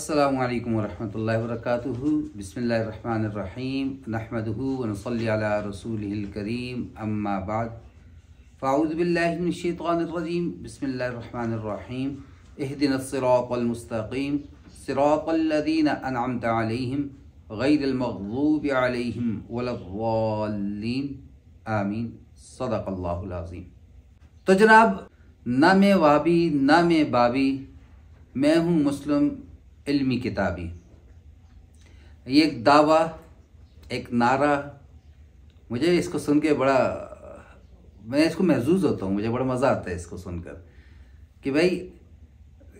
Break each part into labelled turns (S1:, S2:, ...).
S1: अस्सलामु अलैकुम वरहमतुल्लाहि वबरकातुहू। बिस्मिल्लाहिर्रहमानिर्रहीम। नहमदुहू व नसल्ली अला रसूलिहिल करीम। अम्मा बाद। फ़अऊज़ु बिल्लाहि मिनश शैतानिर रजीम। बिस्मिल्लाहिर्रहमानिर्रहीम। इहदिनस सिरातल मुस्तक़ीम सिरातल लज़ीना अनअमता अलैहिम गैरिल मग़ज़ूबि अलैहिम वलद्दाल्लीन। आमीन। सदक़ल्लाहुल अज़ीम। तो जनाब, ना मैं वहाबी ना मैं बाबी, मैं हूँ मुस्लिम इल्मी किताबी। ये एक दावा, एक नारा, मुझे इसको सुन के मैं इसको महसूस होता हूँ, मुझे बड़ा मज़ा आता है इसको सुनकर कि भाई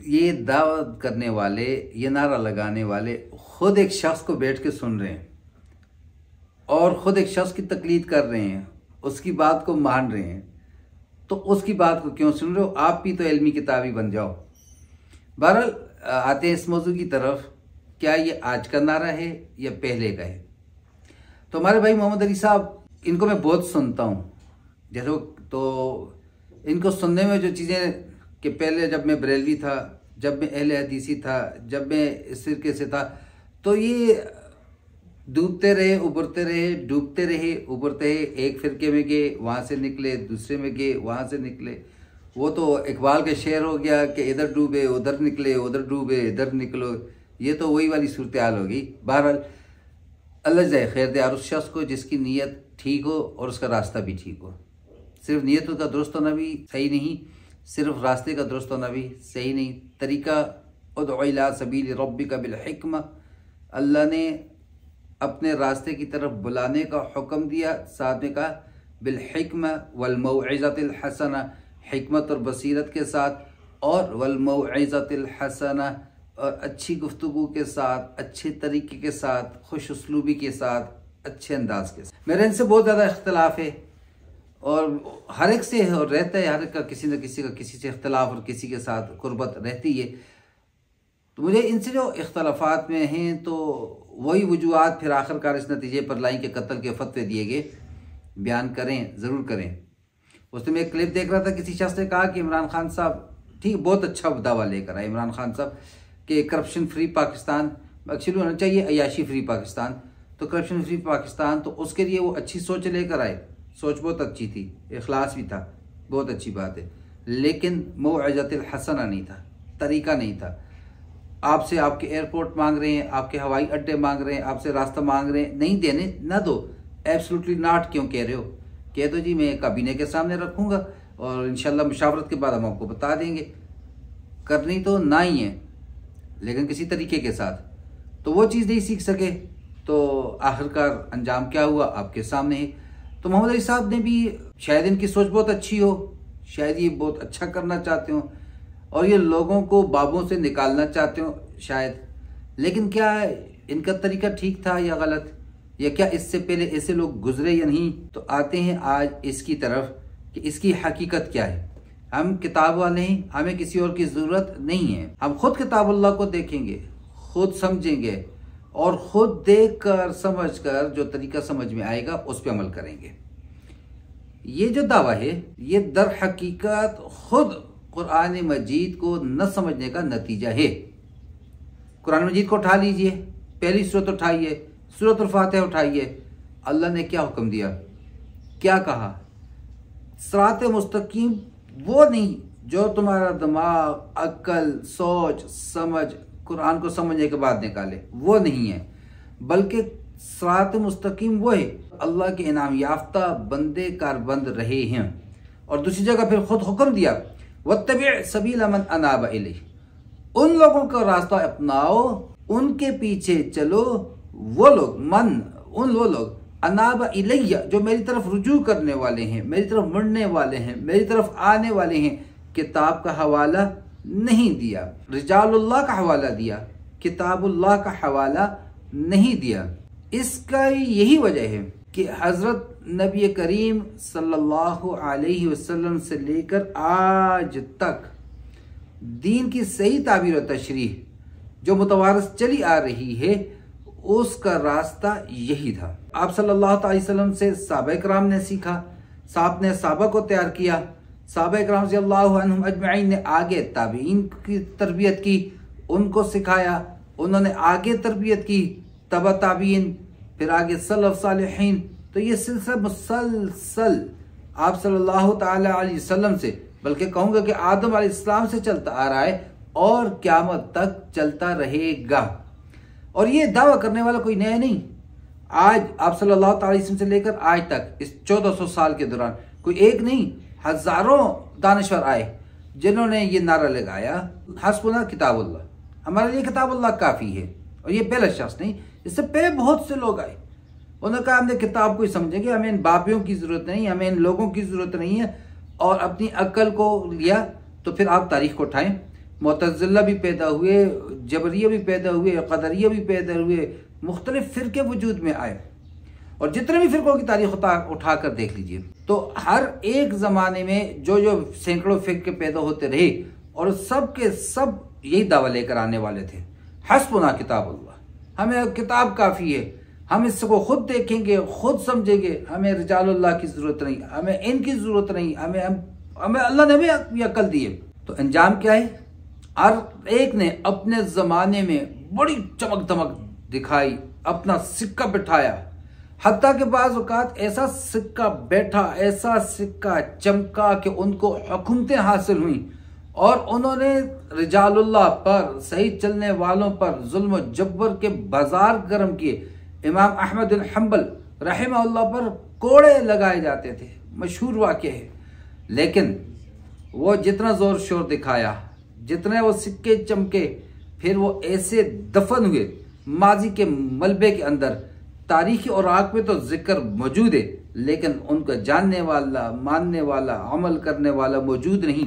S1: ये दावा करने वाले, ये नारा लगाने वाले खुद एक शख्स को बैठ के सुन रहे हैं और ख़ुद एक शख्स की तकलीद कर रहे हैं, उसकी बात को मान रहे हैं। तो उसकी बात को क्यों सुन रहे हो? आप भी तो इल्मी किताबी बन जाओ। बहरहाल आते हैं इस मौजू की तरफ। क्या ये आज का नारा है या पहले का है? तो हमारे भाई मोहम्मद अली साहब, इनको मैं बहुत सुनता हूँ। जैसे तो इनको सुनने में जो चीज़ें कि पहले जब मैं बरेलवी था, जब मैं अहले हदीसी था, जब मैं इस फिरके से था, तो ये डूबते रहे, उभरते रहे, डूबते रहे, उभरते रहे। एक फिरके में गए, वहाँ से निकले, दूसरे में गए, वहाँ से निकले। वो तो इकबाल के शेर हो गया कि इधर डूबे उधर निकले, उधर डूबे इधर निकलो। ये तो वही वाली सूरत हाल हो गई। बहरहाल अल्लाह जाए खैर दे उस शख्स को जिसकी नीयत ठीक हो और उसका रास्ता भी ठीक हो। सिर्फ नीयत का दुरुस्त होना भी सही नहीं, सिर्फ रास्ते का दुरुस्त होना भी सही नहीं। तरीका उदउ इला सबील रब्बिका बिल हिक्मा, अल्लाह ने अपने रास्ते की तरफ बुलाने का हुक्म दिया, साथ में कहा बिल हिक्मा वल मौइज़तिल हसना, हिकमत और बसीरत के साथ, और वल मौइज़तिल हसना, और अच्छी गुफ्तगू के साथ, अच्छे तरीके के साथ, खुश उसलूबी के साथ, अच्छे अंदाज के साथ। मेरे इनसे बहुत ज़्यादा इख्तलाफ है और हर एक से और रहता है, हर एक का किसी न किसी का किसी से इख्तलाफ और किसी के साथ कुर्बत रहती है। तो मुझे इनसे जो इख्तलाफात में हैं तो वही वजूहात फिर आखिरकार इस नतीजे पर लाई के कत्ल के फतवे दिए गए, बयान करें, ज़रूर करें। उसमें मैं एक क्लिप देख रहा था, किसी शख्स ने कहा कि इमरान खान साहब ठीक बहुत अच्छा दावा लेकर आए, इमरान खान साहब कि करप्शन फ्री पाकिस्तान एक्चुअली होना चाहिए, अयाशी फ्री पाकिस्तान। तो करप्शन फ्री पाकिस्तान, तो उसके लिए वो अच्छी सोच लेकर आए, सोच बहुत अच्छी थी, इखलास भी था, बहुत अच्छी बात है। लेकिन मौइज़तुल हसना नहीं था, तरीका नहीं था। आपसे आपके एयरपोर्ट मांग रहे हैं, आपके हवाई अड्डे मांग रहे हैं, आपसे रास्ता मांग रहे हैं, नहीं देने ना दो, एब्सोल्युटली नॉट क्यों कह रहे हो? कह दो जी मैं काबीने के सामने रखूँगा और इंशाल्लाह मुशावरत के बाद हम आपको बता देंगे। करनी तो ना ही है, लेकिन किसी तरीके के साथ। तो वो चीज़ नहीं सीख सके, तो आखिरकार अंजाम क्या हुआ आपके सामने है। तो मोहम्मद अली साहब ने भी, शायद इनकी सोच बहुत अच्छी हो, शायद ये बहुत अच्छा करना चाहते हो और ये लोगों को बाबों से निकालना चाहते हो शायद। लेकिन क्या इनका तरीका ठीक था या गलत, या क्या इससे पहले ऐसे लोग गुजरे या नहीं? तो आते हैं आज इसकी तरफ कि इसकी हकीकत क्या है। हम किताब वाले हैं, हमें किसी और की ज़रूरत नहीं है। हम खुद किताबुल्लाह को देखेंगे, खुद समझेंगे और खुद देख कर समझ कर जो तरीका समझ में आएगा उस पर अमल करेंगे। ये जो दावा है ये दर हकीकत खुद कुरान मजीद को न समझने का नतीजा है। कुरान मजीद को उठा लीजिए, पहली सूरत उठाइए, सूरत फातिहा उठाइए। अल्लाह ने क्या हुक्म दिया, क्या कहा? सिरात मुस्तकीम वो नहीं जो तुम्हारा दिमाग, अक्ल, सोच, समझ कुरान को समझने के बाद निकाले, वो नहीं है, बल्कि सिरात मुस्तकीम वो है अल्लाह के इनाम याफ्ता बंदे कारबंद रहे हैं। और दूसरी जगह फिर खुद हुक्म दिया वत्तबि सबील मन अनाब इलैहि, उन लोगों का रास्ता अपनाओ, उनके पीछे चलो, वो लोग अनाब इलैया जो मेरी तरफ रुजू करने वाले हैं, मेरी तरफ मुड़ने वाले हैं, मेरी तरफ आने वाले हैं। किताब का हवाला नहीं दिया, रिजालुल्लाह का हवाला दिया, किताबुल्लाह का हवाला नहीं दिया। इसका यही वजह है कि हजरत नबी करीम सल्लल्लाहु अलैहि वसल्लम से लेकर आज तक दीन की सही ताबीर और तशरीह जो मुतवारस चली आ रही है उसका रास्ता यही था। आप सल्लल्लाहु अलैहि वसल्लम से सहाबा किराम ने सीखा, साहब ने सहाबा को तैयार किया, सहाबा किराम रज़ियल्लाहु अन्हुम अजमईन ने आगे ताबीन की तरबियत की, उनको सिखाया, उन्होंने आगे तरबियत की, तबा ताबीन, फिर आगे सलफ सालिहीन। तो ये सिलसिला मुसलसल आप सल्लल्लाहु ताला अलैहि वसल्लम से, बल्कि कहूँगा कि आदम अलैहिस्सलाम से चलता आ रहा है और क़यामत तक चलता रहेगा। और ये दावा करने वाला कोई नया नहीं। आज आप सल्लल्लाहु अलैहि वसल्लम से लेकर आज तक इस 1400 साल के दौरान कोई एक नहीं, हजारों दानिश्वर आए जिन्होंने ये नारा लगाया, हस्बुना किताबुल्लाह, हमारे लिए किताबुल्लाह काफ़ी है। और ये पहला शख्स नहीं, इससे पहले बहुत से लोग आए, उन्होंने कहा हमने किताब को ही समझेंगे, हमें इन बाबियों की ज़रूरत नहीं, हमें इन लोगों की ज़रूरत नहीं है। और अपनी अक्ल को लिया। तो फिर आप तारीख़ को उठाएं, मुतज़िला भी पैदा हुए, जबरिया भी पैदा हुए, क़दरिया भी पैदा हुए, मुख्तलिफ फ़िरके वजूद में आए। और जितने भी फ़िरकों की तारीख़ उठा कर देख लीजिए, तो हर एक ज़माने में जो जो सैकड़ों फ़िरके पैदा होते रहे और सब के सब यही दावा लेकर आने वाले थे, हस्बुना किताबुल्लाह, हमें किताब काफ़ी है, हम इसको खुद देखेंगे, खुद समझेंगे, हमें रिजालुल्लाह की ज़रूरत नहीं, हमें इनकी ज़रूरत नहीं, हमें अल्लाह ने भी अक्ल दी है। तो अंजाम क्या है? हर एक ने अपने ज़माने में बड़ी चमक दमक दिखाई, अपना सिक्का बिठाया, हत्ता के बाज़ औक़ात ऐसा सिक्का बैठा, ऐसा सिक्का चमका कि उनको हुकूमतें हासिल हुई और उन्होंने रिजालुल्लाह पर, सही चलने वालों पर जुल्म व जब्बर के बाजार गर्म किए। इमाम अहमद बिन हंबल रहमहुल्लाह पर कोड़े लगाए जाते थे, मशहूर वाक़या है। लेकिन वो जितना ज़ोर शोर दिखाया, जितने वो सिक्के चमके, फिर वो ऐसे दफन हुए माजी के मलबे के अंदर। तारीख़ और आग में तो जिक्र मौजूद है, लेकिन उनका जानने वाला, मानने वाला, अमल करने वाला मौजूद नहीं।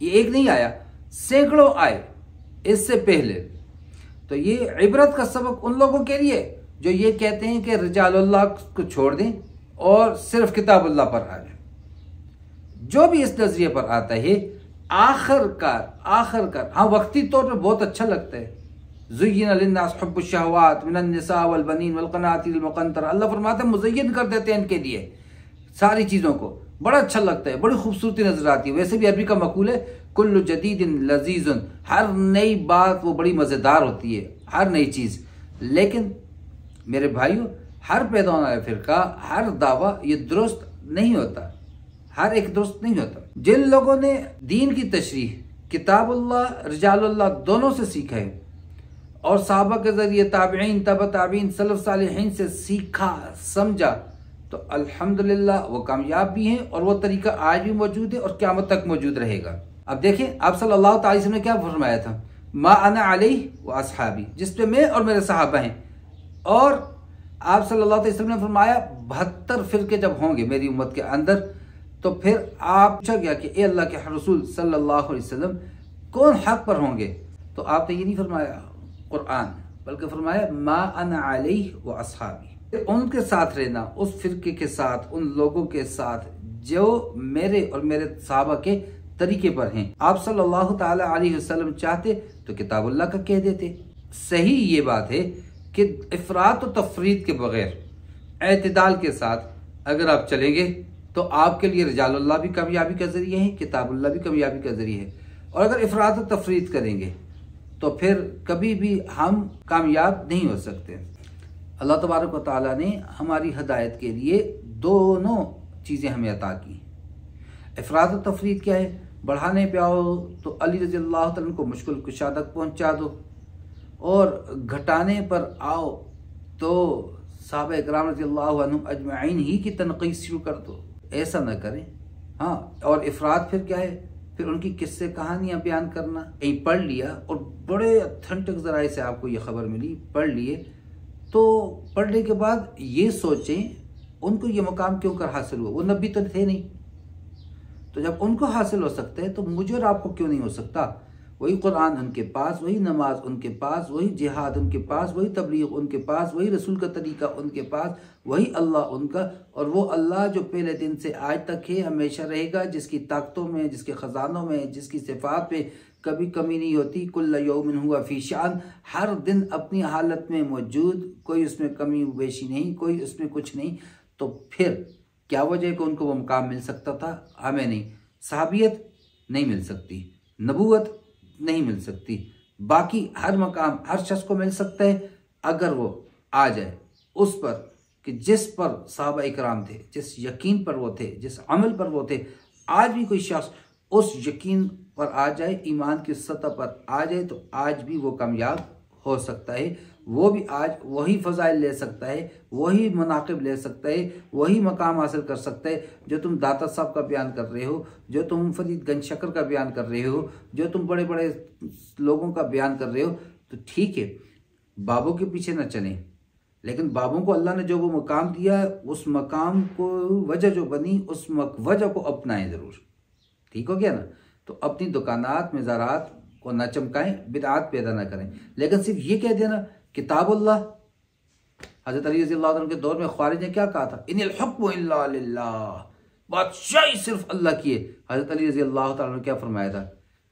S1: ये एक नहीं आया, सैकड़ों आए इससे पहले। तो ये इबरत का सबक उन लोगों के लिए जो ये कहते हैं कि रिजालुल्लाह को छोड़ दें और सिर्फ किताबुल्लाह पर आ जाए। जो भी इस नजरिए पर आता है, आखिरकार हाँ, वक्ती तौर पर बहुत अच्छा लगता है। ज़ुय्यिना लिन्नास हुब्बुश शहवात मिनन निसा वल बनीन वल क़नातिरिल मुक़ंतरा, अल्लाह फरमाते हैं मुज़य्यन कर देते हैं इनके लिए सारी चीज़ों को, बड़ा अच्छा लगता है, बड़ी खूबसूरती नजर आती है। वैसे भी अरबी का मक़ूल है कुल्लु जदीदिन लज़ीज़ुन, हर नई बात वो बड़ी मज़ेदार होती है, हर नई चीज़। लेकिन मेरे भाइयों, हर पैदा होने वाला फ़िरका, हर दावा ये दुरुस्त नहीं होता, हर एक दुरुस्त नहीं होता। जिन लोगों ने दीन की तशरीह किताबुल्लाह, रिजालुल्लाह दोनों से सीखा है और सहाबा के ज़रिए ताबईन, तबा ताबईन, सलफ़ सालिहीन से सीखा समझा, तो अल्हम्दुलिल्लाह वो कामयाब भी हैं और वो तरीका आज भी मौजूद है और क़यामत तक मौजूद रहेगा। अब देखें, आप सल्लल्लाहु अलैहि वसल्लम ने क्या फरमाया था? मा अना अलैहि व अस्हाबी, जिस पे मैं और मेरे सहाबा हैं। और आप सल्लल्लाहु अलैहि वसल्लम ने फरमाया 72 फ़िरके जब होंगे मेरी उम्मत के अंदर, तो फिर आप पूछा गया कि ए अल्लाह के रसूल सल्लल्लाहु अलैहि वसल्लम कौन हक पर होंगे? तो आपने ये नहीं फरमाया कुरान, बल्कि फरमाया मा अना अलैहि व अस्हाबी, उनके साथ रहना, उस फिरके के साथ, उन लोगों के साथ जो मेरे और मेरे सहाबा के तरीके पर हैं। आप सल्लल्लाहु ताला अलैहि वसल्लम चाहते तो किताबुल्लाह का कह देते। सही ये बात है कि इफरात और तफरीद के बगैर एतदाल के साथ अगर आप चलेंगे तो आपके लिए रिजालुल्लाह भी कामयाबी का ज़रिए है, किताबुल्लाह भी कामयाबी का ज़रिए है। और अगर इफरात और तफरीद करेंगे तो फिर कभी भी हम कामयाब नहीं हो सकते। अल्लाह तबारक व तआला ने हमारी हदायत के लिए दोनों चीज़ें हमें अता की। इफरात और तफरीद क्या है? बढ़ाने पे आओ तो अली रज़ी अल्लाह तआला को मुश्किल कुशा तक पहुँचा दो, और घटाने पर आओ तो सहाबा इकराम रज़ियल्लाहु अन्हुम अजमईन ही की तनक़ीद शुरू कर दो। ऐसा न करें। हाँ, और इफरात फिर क्या है? फिर उनकी किस्से कहानियाँ बयान करना। कहीं पढ़ लिया और बड़े ऑथेंटिक ज़राए से आपको ये खबर मिली, पढ़ लिए, तो पढ़ने के बाद ये सोचें उनको ये मकाम क्यों कर हासिल हुआ? वो नबी तो थे नहीं, तो जब उनको हासिल हो सकते हैं तो मुझे और आपको क्यों नहीं हो सकता? वही कुरान उनके पास, वही नमाज उनके पास, वही जिहाद उनके पास, वही तबलीग उनके पास, वही रसूल का तरीका उनके पास, वही अल्लाह उनका। और वो अल्लाह जो पहले दिन से आज तक है, हमेशा रहेगा, जिसकी ताकतों में, जिसके ख़जानों में, जिसकी सिफ़ात में कभी कमी नहीं होती। कुल्ल यौमिन हुआ फ़ी शान, हर दिन अपनी हालत में मौजूद, कोई उसमें कमी बेशी नहीं, कोई उसमें कुछ नहीं। तो फिर क्या वजह को उनको वो मुकाम मिल सकता था? हमें नहीं। सहाबियत नहीं मिल सकती, नबूवत नहीं मिल सकती, बाकी हर मकाम हर शख्स को मिल सकता है अगर वो आ जाए उस पर कि जिस पर साहबा इकराम थे, जिस यकीन पर वो थे, जिस अमल पर वो थे। आज भी कोई शख्स उस यकीन पर आ जाए, ईमान की सतह पर आ जाए, तो आज भी वो कामयाब हो सकता है। वो भी आज वही फ़ज़ाइल ले सकता है, वही मनाक़िब ले सकता है, वही मकाम हासिल कर सकता है जो तुम दाता साहब का बयान कर रहे हो, जो तुम फरीद गंज शकर का बयान कर रहे हो, जो तुम बड़े बड़े लोगों का बयान कर रहे हो। तो ठीक है, बाबों के पीछे न चलें, लेकिन बाबों को अल्लाह ने जो वो मकाम दिया है, उस मकाम को वजह जो बनी, उस वजह को अपनाएं ज़रूर। ठीक हो गया ना? तो अपनी दुकानात मज़ारात को ना चमकाएं, बिदआत पैदा ना करें। लेकिन सिर्फ ये कह देना किताबुल्लाह, हज़रत अली रज़ियल्लाहु अन्हु के दौर में ख्वारिज ने क्या कहा था? इन्निल हुक्मु इल्ला लिल्लाह, बादशाही सिर्फ अल्लाह की है। हज़रत अली रज़ियल्लाहु तआला अन्हु क्या फरमाया था?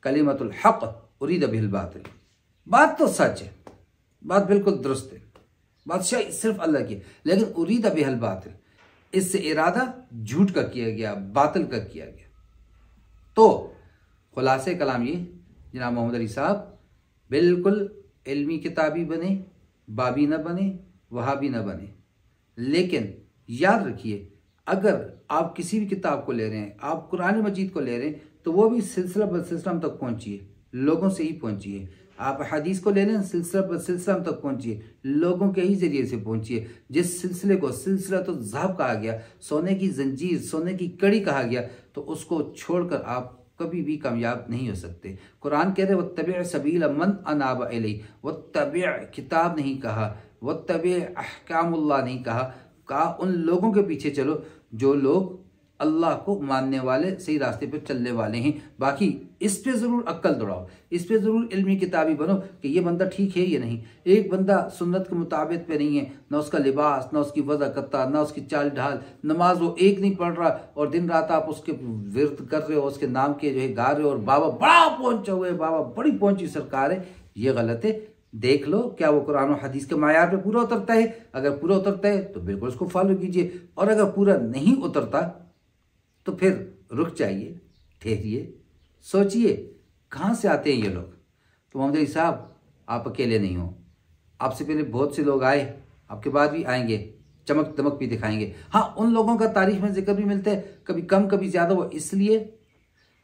S1: कलिमतुल हक़ उरीद बिहिल बातिल। बात तो सच है, बात बिल्कुल दुरुस्त है, बादशाही सिर्फ अल्लाह की, लेकिन उरीद बिहिल बातिल, इससे इरादा झूठ का किया गया, बातिल का किया गया। तो खुलासे कलाम ये जनाब मोहम्मद अली साहब बिल्कुल इल्मी किताबी बने, बाबी न बने, वहाबी न बने। लेकिन याद रखिए, अगर आप किसी भी किताब को ले रहे हैं, आप कुरान मजीद को ले रहे हैं, तो वो भी सिलसिला ब सिलसिला तक पहुँचिए, लोगों से ही पहुँचिए। आप हदीस को ले लें, सिलसिला ब सिलसिला तक पहुँचिए, लोगों के ही ज़रिए से पहुँचिए। जिस सिलसिले को सिलसिला तो ज़हाब कहा गया, सोने की जंजीर, सोने की कड़ी कहा गया, तो उसको छोड़कर आप कभी भी कामयाब नहीं हो सकते। कुरान कह रहे वत्तबि सबील मन अनाब इलैहि, वत्तबि किताब नहीं कहा, वत्तबि अहकामुल्लाह नहीं कहा उन लोगों के पीछे चलो जो लोग अल्लाह को मानने वाले, सही रास्ते पर चलने वाले हैं। बाकी इस पे ज़रूर अक्ल दौड़ाओ, इस पे ज़रूर इल्मी किताबी बनो कि ये बंदा ठीक है ये नहीं। एक बंदा सुन्नत के मुताबिक पे नहीं है, ना उसका लिबास, ना उसकी वज़ाकत्ता, ना उसकी चाल ढाल, नमाज वो एक नहीं पढ़ रहा और दिन रात आप उसके विरद कर रहे हो, उसके नाम के जो है गा रहे हो, और बाबा बड़ा पहुँचा हुए, बाबा बड़ी पहुँची सरकार है, ये गलत है। देख लो क्या वो कुरान और हदीस के मायार पे पूरा उतरता है। अगर पूरा उतरता है तो बिल्कुल उसको फॉलो कीजिए, और अगर पूरा नहीं उतरता तो फिर रुक जाइए, ठहरिए, सोचिए कहाँ से आते हैं ये लोग। तो मोहम्मद अली साहब आप अकेले नहीं हो, आपसे पहले बहुत से लोग आए, आपके बाद भी आएंगे, चमक दमक भी दिखाएंगे। हाँ, उन लोगों का तारीख में जिक्र भी मिलता है, कभी कम कभी ज़्यादा, वो इसलिए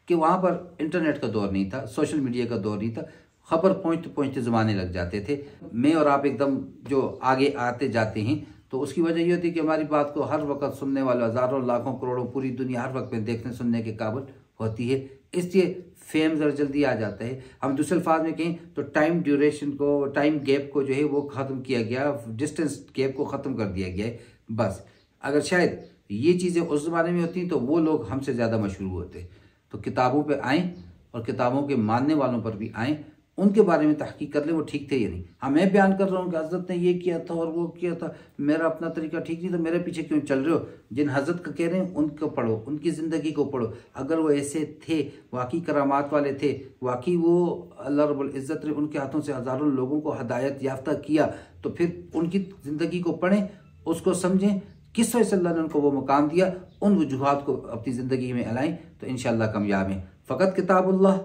S1: कि वहाँ पर इंटरनेट का दौर नहीं था, सोशल मीडिया का दौर नहीं था, खबर पहुँचते पहुँचते ज़माने लग जाते थे। मैं और आप एकदम जो आगे आते जाते हैं, तो उसकी वजह ये होती है कि हमारी बात को हर वक्त सुनने वाले हज़ारों लाखों करोड़ों पूरी दुनिया हर वक्त में देखने सुनने के काबिल होती है, इसलिए फेम ज़रा जल्दी आ जाता है। हम दूसरे अल्फाज में कहें तो टाइम ड्यूरेशन को, टाइम गैप को जो है वो ख़त्म किया गया, डिस्टेंस गैप को ख़त्म कर दिया गया है। बस अगर शायद ये चीज़ें उस ज़माने में होती तो वो लोग हमसे ज़्यादा मशहूर होते। तो किताबों पर आएँ और किताबों के मानने वालों पर भी आएँ, उनके बारे में तहकीक कर ले वो ठीक थे या नहीं। हाँ, मैं बयान कर रहा हूँ कि हज़रत ने ये किया था और वो किया था, मेरा अपना तरीका ठीक नहीं, तो मेरे पीछे क्यों चल रहे हो? जिन हज़रत का कह रहे हैं उनको पढ़ो, उनकी ज़िंदगी को पढ़ो। अगर वो ऐसे थे, वाकई करामात वाले थे, वाकई वो अल्लाह रब्बुल इज़्ज़त ने उनके हाथों से हज़ारों लोगों को हदायत याफ्ता किया, तो फिर उनकी ज़िंदगी को पढ़ें, उसको समझें, किस वजह से अल्लाह ने उनको वो मुकाम दिया, उन वजूहात को अपनी ज़िंदगी में लाएँ, तो इंशाअल्लाह कामयाब हैं। फ़कत किताबुल्लाह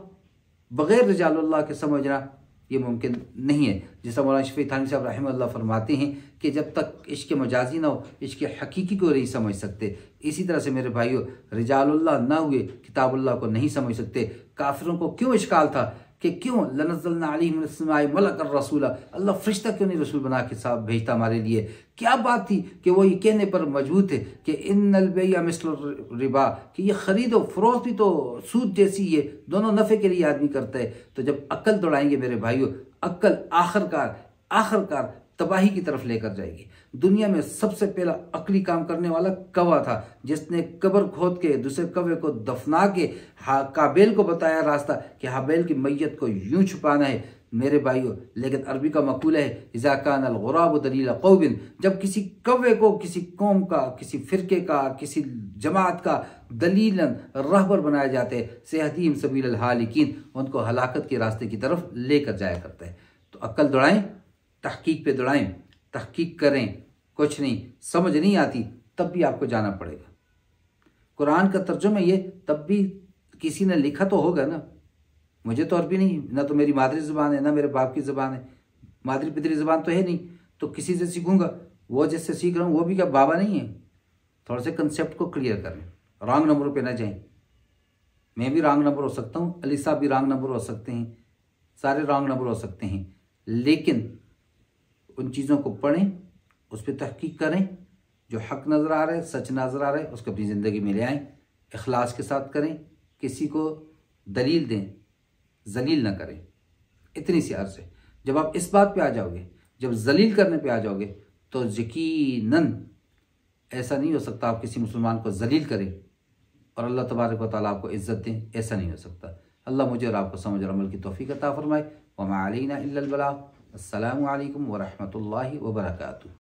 S1: बग़ैर रिजालुल्लाह के समझना ये मुमकिन नहीं है। जिस मौलाना शफ़ी थानवी साहब रहमतुल्लाह फरमाते हैं कि जब तक इश्क़ मजाजी ना हो, इश्क़ हकीकी को नहीं समझ सकते। इसी तरह से मेरे भाइयों, रिजालुल्लाह ना हुए किताबुल्लाह को नहीं समझ सकते। काफिरों को क्यों इश्काल था कि क्यों लनज़्ज़लना अलैहिम मिनस समाई मलकन रसूला, अल्लाह फरिश्ता क्यों नहीं रसूल बना के साहब भेजता हमारे लिए? क्या बात थी कि वो ये कहने पर मजबूर थे कि इन्नल बैअ मिस्लुर रिबा, कि ये खरीद और फरोख्त भी तो सूद जैसी है, दोनों नफ़े के लिए आदमी करता है। तो जब अक्ल दौड़ाएंगे मेरे भाइयों, अक्ल आखिरकार तबाही की तरफ लेकर जाएगी। दुनिया में सबसे पहला अकली काम करने वाला कौवा था, जिसने कब्र खोद के दूसरे कौवे को दफना के काबिल को बताया रास्ता कि हाबिल की मैयत को यूं छुपाना है मेरे भाइयों। लेकिन अरबी का मकूल है इज़ा कान अल गुराब दलील कौमिन, जब किसी कौवे को किसी कौम का, किसी फ़िरके का, किसी जमात का दलीलन रहबर बनाया जाते हैं, सेहदीम सबील अल हालिकीन, उनको हलाकत के रास्ते की तरफ लेकर जाया करता है। तो अक्ल दौड़ाएं, तहकीक पे दौड़ाएं, तहकीक करें। कुछ नहीं समझ नहीं आती तब भी आपको जाना पड़ेगा। कुरान का तर्जुमा ये तब भी किसी ने लिखा तो होगा ना, मुझे तो अरबी नहीं, ना तो मेरी मादरी ज़बान है, ना मेरे बाप की ज़बान है, मादरी पितरी ज़बान तो है नहीं, तो किसी से सीखूंगा। वो जिससे सीख रहा हूँ वो भी क्या बाबा नहीं है? थोड़ा से कंसेप्ट को क्लियर करें, रॉन्ग नंबरों पे ना जाएं। मैं भी रॉन्ग नंबर हो सकता हूँ, अली साहब भी रॉन्ग नंबर हो सकते हैं, सारे रॉन्ग नंबर हो सकते हैं, लेकिन उन चीज़ों को पढ़ें, उस पर तहकीक करें, जो हक नज़र आ रहा है, सच नज़र आ रहा है, उसको अपनी ज़िंदगी में ले आएँ, इखलास के साथ करें, किसी को दलील दें, जलील ना करें। इतनी सी अर्ज़ है। जब आप इस बात पे आ जाओगे, जब जलील करने पे आ जाओगे, तो यकीनन ऐसा नहीं हो सकता आप किसी मुसलमान को जलील करें और अल्लाह तबारक व तआला आपको इज़्ज़त दें, ऐसा नहीं हो सकता। अल्लाह मुझे और आपको समझ और अमल की तौफीक अता फरमाए। वमा अलैना इल्लल बलाग। अस्सलामु अलैकुम व रहमतुल्लाहि व बरकातुहू।